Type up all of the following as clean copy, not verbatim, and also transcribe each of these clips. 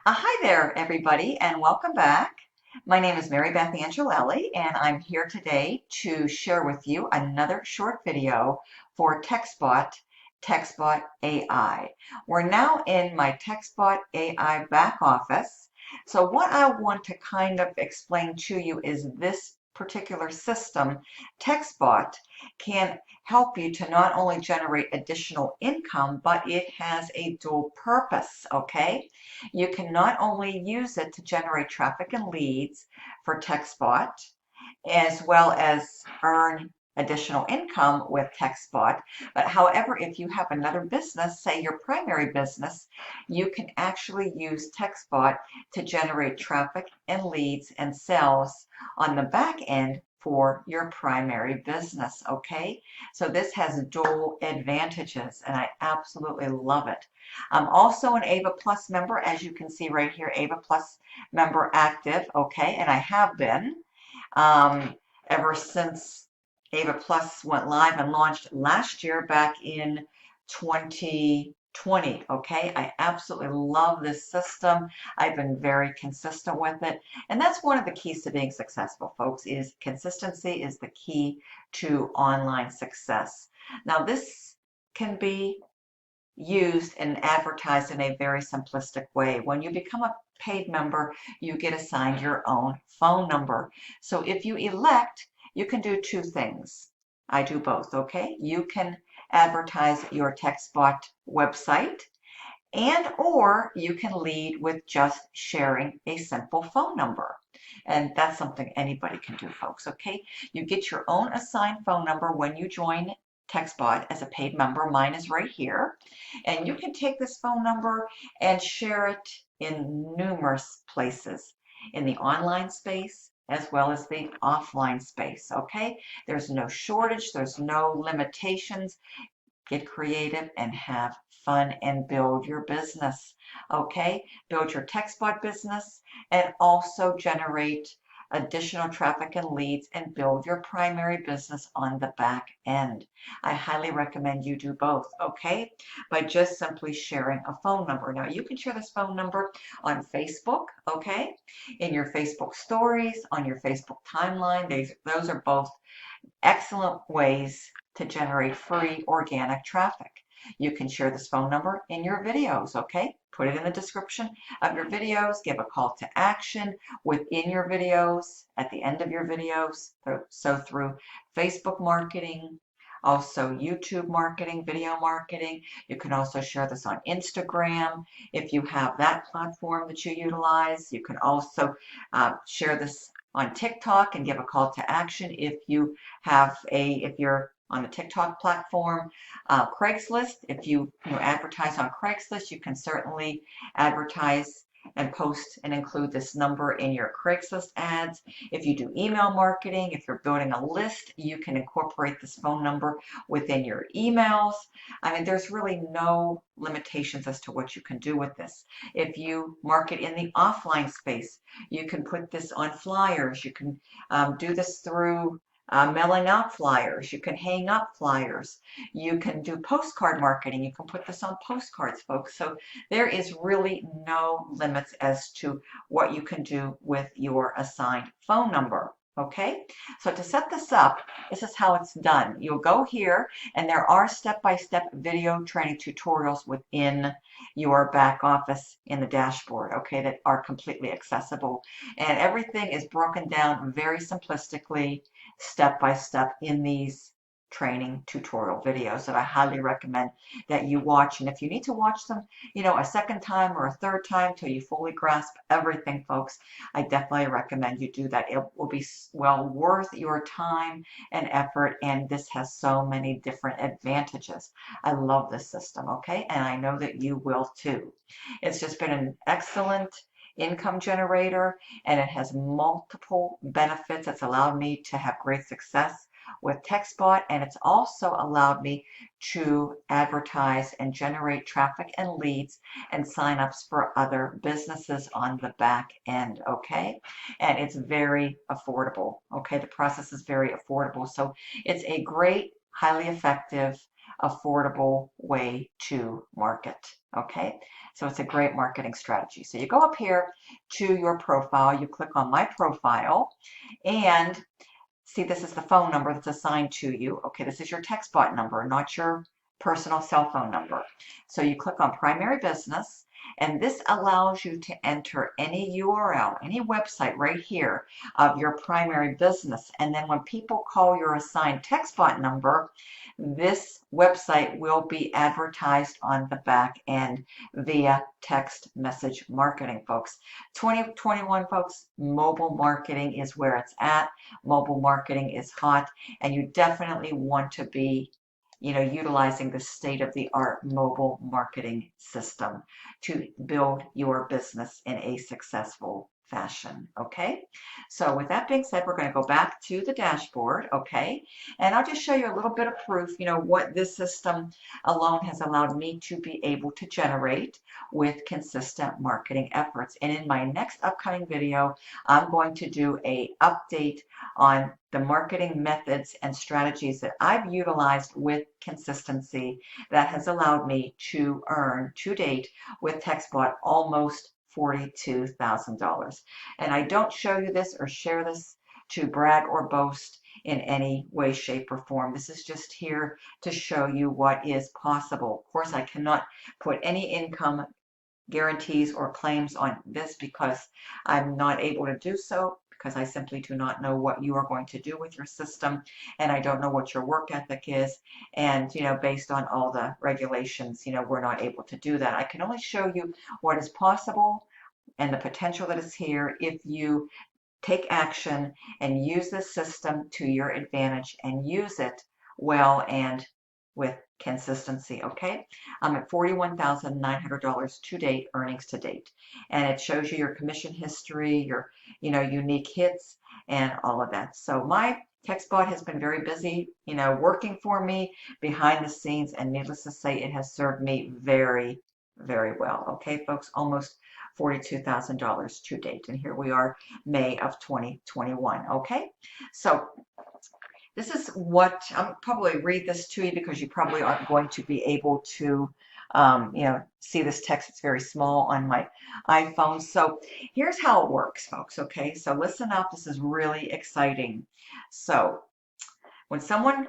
Hi there, everybody, and welcome back. My name is Mary Beth Angelelli, and I'm here today to share with you another short video for textbot AI. We're now in my textbot AI back office. So what I want to kind of explain to you is this particular system, textbot, can help you to not only generate additional income, but it has a dual purpose, okay? You can not only use it to generate traffic and leads for TextBot, as well as earn additional income with TextBot. But however, if you have another business, say your primary business, you can actually use TextBot to generate traffic and leads and sales on the back end for your primary business, okay? So this has dual advantages, and I absolutely love it. I'm also an Ava Plus member, as you can see right here, Ava Plus member active, okay, and I have been um, ever since Ava Plus went live and launched last year back in 2020. Okay, I absolutely love this system. I've been very consistent with it, and that's one of the keys to being successful, folks. Is consistency is the key to online success. Now, this can be used and advertised in a very simplistic way. When you become a paid member, you get assigned your own phone number. So if you elect, you can do two things. I do both, okay? You can advertise your TextBot website and or you can lead with just sharing a simple phone number. And that's something anybody can do, folks, okay? You get your own assigned phone number when you join TextBot as a paid member. Mine is right here. And you can take this phone number and share it in numerous places in the online space as well as the offline space, okay? There's no shortage, there's no limitations. Get creative and have fun and build your business. Okay, build your TextBot business and also generate additional traffic and leads and build your primary business on the back end. I highly recommend you do both, okay, by just simply sharing a phone number. Now, you can share this phone number on Facebook, okay, in your Facebook stories, on your Facebook timeline. Those are both excellent ways to generate free organic traffic. You can share this phone number in your videos, okay? Put it in the description of your videos, give a call to action within your videos, at the end of your videos. So through Facebook marketing, also YouTube marketing, video marketing. You can also share this on Instagram if you have that platform that you utilize. You can also share this on TikTok and give a call to action if you're on the TikTok platform. Craigslist, if you advertise on Craigslist, you can certainly advertise and post and include this number in your Craigslist ads. If you do email marketing, if you're building a list, you can incorporate this phone number within your emails. I mean, there's really no limitations as to what you can do with this. If you market in the offline space, you can put this on flyers. You can do this through mailing out flyers. You can hang up flyers. You can do postcard marketing. You can put this on postcards, folks. So there is really no limits as to what you can do with your assigned phone number. Okay, so to set this up, this is how it's done. You'll go here, and there are step-by-step video training tutorials within your back office in the dashboard, okay, that are completely accessible. And everything is broken down very simplistically, step by step in these training tutorial videos that I highly recommend that you watch. And if you need to watch them, a second time or a third time till you fully grasp everything, folks, I definitely recommend you do that. It will be well worth your time and effort, and this has so many different advantages. I love this system, okay? And I know that you will too. It's just been an excellent income generator, and it has multiple benefits. It's allowed me to have great success with TextBot, and it's also allowed me to advertise and generate traffic and leads and signups for other businesses on the back end, okay? And it's very affordable, okay? The process is very affordable. So it's a great, highly effective, affordable way to market. Okay, so it's a great marketing strategy. So you go up here to your profile, you click on my profile, and see, this is the phone number that's assigned to you. Okay, this is your textbot number, not your personal cell phone number. So you click on primary business, and this allows you to enter any URL, any website right here of your primary business. And then when people call your assigned textbot number, this website will be advertised on the back end via text message marketing, folks. 2021, folks, mobile marketing is where it's at. Mobile marketing is hot, and you definitely want to be utilizing the state-of-the-art mobile marketing system to build your business in a successful fashion. Okay, so with that being said, we're going to go back to the dashboard. Okay, and I'll just show you a little bit of proof, what this system alone has allowed me to be able to generate with consistent marketing efforts. And in my next upcoming video, I'm going to do a update on the marketing methods and strategies that I've utilized with consistency that has allowed me to earn to date with TextBot almost $42,000. And I don't show you this or share this to brag or boast in any way, shape, or form. This is just here to show you what is possible. Of course, I cannot put any income guarantees or claims on this because I'm not able to do so, because I simply do not know what you are going to do with your system, and I don't know what your work ethic is. And based on all the regulations, we're not able to do that. I can only show you what is possible and the potential that is here if you take action and use this system to your advantage and use it well and with consistency. Okay, I'm at $41,900 to date, earnings to date, and it shows you your commission history, your unique hits, and all of that. So my TextBot has been very busy, working for me behind the scenes, and needless to say, it has served me very, very well. Okay, folks, almost $42,000 to date, and here we are, May of 2021. Okay, so this is what I'll probably read this to you because you probably aren't going to be able to see this text. It's very small on my iPhone. So here's how it works, folks. Okay, so listen up. This is really exciting. So when someone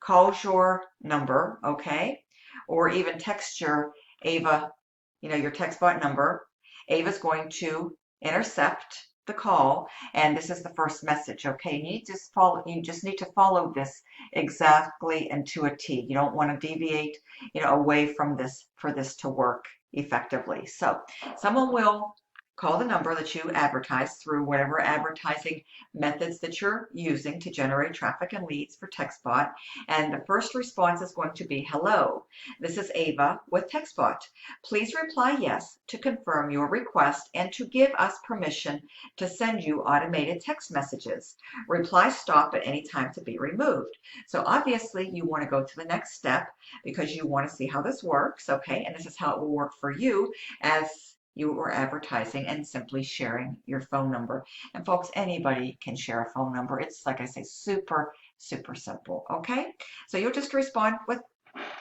calls your number, okay, or even text your Ava, your TextBot number, Ava's going to intercept the call, and this is the first message. Okay, you just need to follow this exactly and to a T. You don't want to deviate away from this for this to work effectively. So someone will call the number that you advertise through whatever advertising methods that you're using to generate traffic and leads for TextBot. And the first response is going to be, hello, this is Ava with TextBot. Please reply yes to confirm your request and to give us permission to send you automated text messages. Reply stop at any time to be removed. So obviously you want to go to the next step because you want to see how this works, okay? And this is how it will work for you as you are advertising and simply sharing your phone number. And folks, anybody can share a phone number. It's, like I say, super, super simple, okay? So you'll just respond with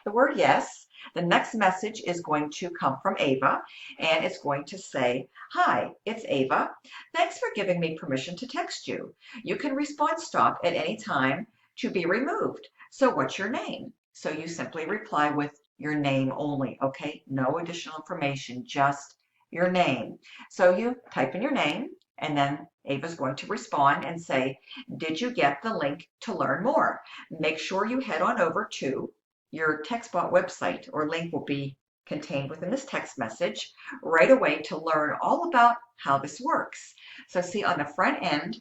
the word yes. The next message is going to come from Ava, and it's going to say, hi, it's Ava. Thanks for giving me permission to text you. You can respond stop at any time to be removed. So what's your name? So you simply reply with your name only, okay? No additional information, just your name. So you type in your name, and then Ava's going to respond and say, did you get the link to learn more? Make sure you head on over to your TextBot website, or link will be contained within this text message right away to learn all about how this works. So see, on the front end,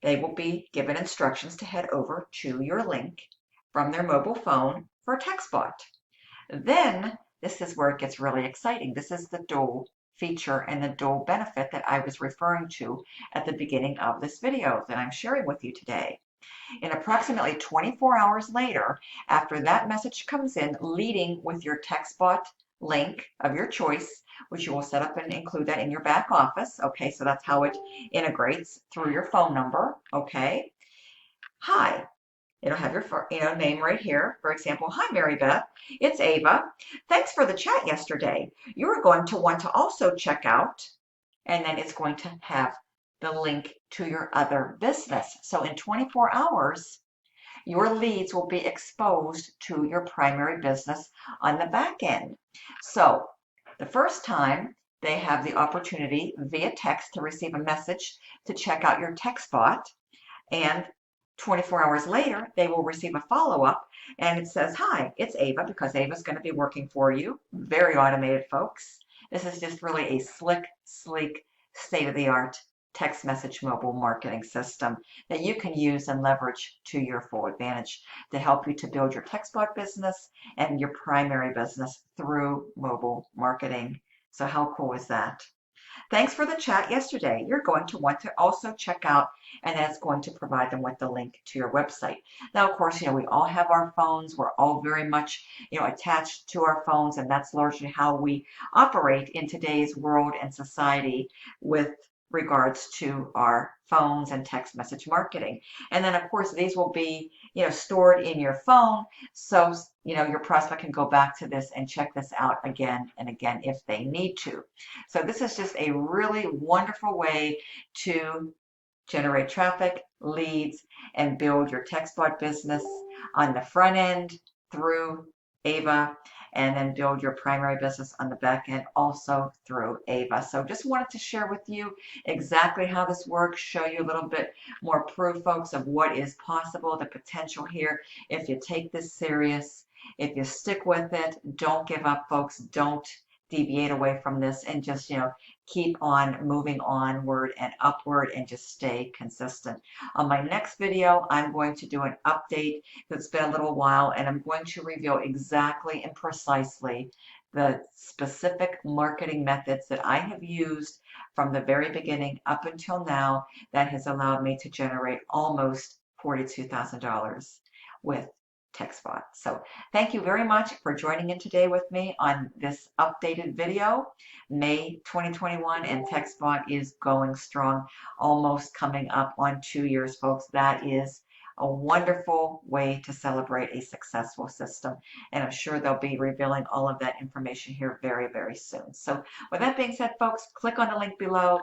they will be given instructions to head over to your link from their mobile phone for TextBot. Then this is where it gets really exciting. This is the dual feature and the dual benefit that I was referring to at the beginning of this video that I'm sharing with you today. In approximately 24 hours later, after that message comes in, leading with your TextBot link of your choice, which you will set up and include that in your back office. Okay, so that's how it integrates through your phone number. Okay. Hi, It'll have your name right here. For example, hi Mary Beth, it's Ava. Thanks for the chat yesterday. You are going to want to also check out, and then it's going to have the link to your other business. So in 24 hours, your leads will be exposed to your primary business on the back end. So the first time they have the opportunity via text to receive a message to check out your text bot, and 24 hours later, they will receive a follow-up and it says, hi, it's Ava, because Ava's going to be working for you. Very automated, folks. This is just really a slick, sleek, state-of-the-art text message mobile marketing system that you can use and leverage to your full advantage to help you to build your textbot business and your primary business through mobile marketing. So how cool is that? Thanks for the chat yesterday. You're going to want to also check out, and that's going to provide them with the link to your website. Now, of course, we all have our phones. We're all very much, attached to our phones, and that's largely how we operate in today's world and society with regards to our phones and text message marketing. And then, of course, these will be, stored in your phone. So, your prospect can go back to this and check this out again and again if they need to. So this is just a really wonderful way to generate traffic, leads, and build your textbot business on the front end through Ava, and then build your primary business on the back end also through Ava. So just wanted to share with you exactly how this works, show you a little bit more proof, folks, of what is possible, the potential here if you take this serious, if you stick with it. Don't give up, folks. Don't deviate away from this, and just keep on moving onward and upward and just stay consistent. On my next video, I'm going to do an update. It's been a little while, and I'm going to reveal exactly and precisely the specific marketing methods that I have used from the very beginning up until now that has allowed me to generate almost $42,000 with TextBot. So thank you very much for joining in today with me on this updated video. May 2021, and TextBot is going strong, almost coming up on 2 years, folks. That is a wonderful way to celebrate a successful system, and I'm sure they'll be revealing all of that information here very, very soon. So with that being said, folks, click on the link below,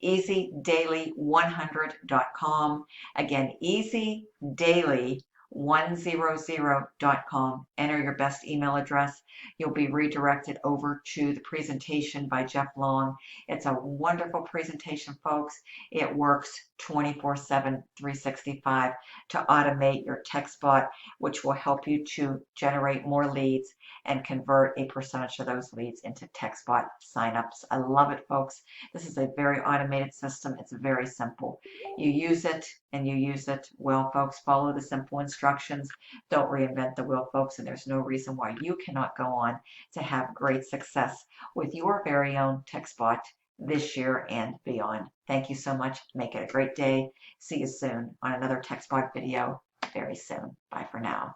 easydaily100.com. Again, easydaily100.com. Enter your best email address. You'll be redirected over to the presentation by Jeff Long. It's a wonderful presentation, folks. It works 24/7, 365 to automate your TextBot, which will help you to generate more leads and convert a percentage of those leads into TextBot signups. I love it, folks. This is a very automated system. It's very simple. You use it, and you use it well, folks. Follow the simple instructions. Don't reinvent the wheel, folks, and there's no reason why you cannot go on to have great success with your very own TextBot this year and beyond. Thank you so much. Make it a great day. See you soon on another TextBot video very soon. Bye for now.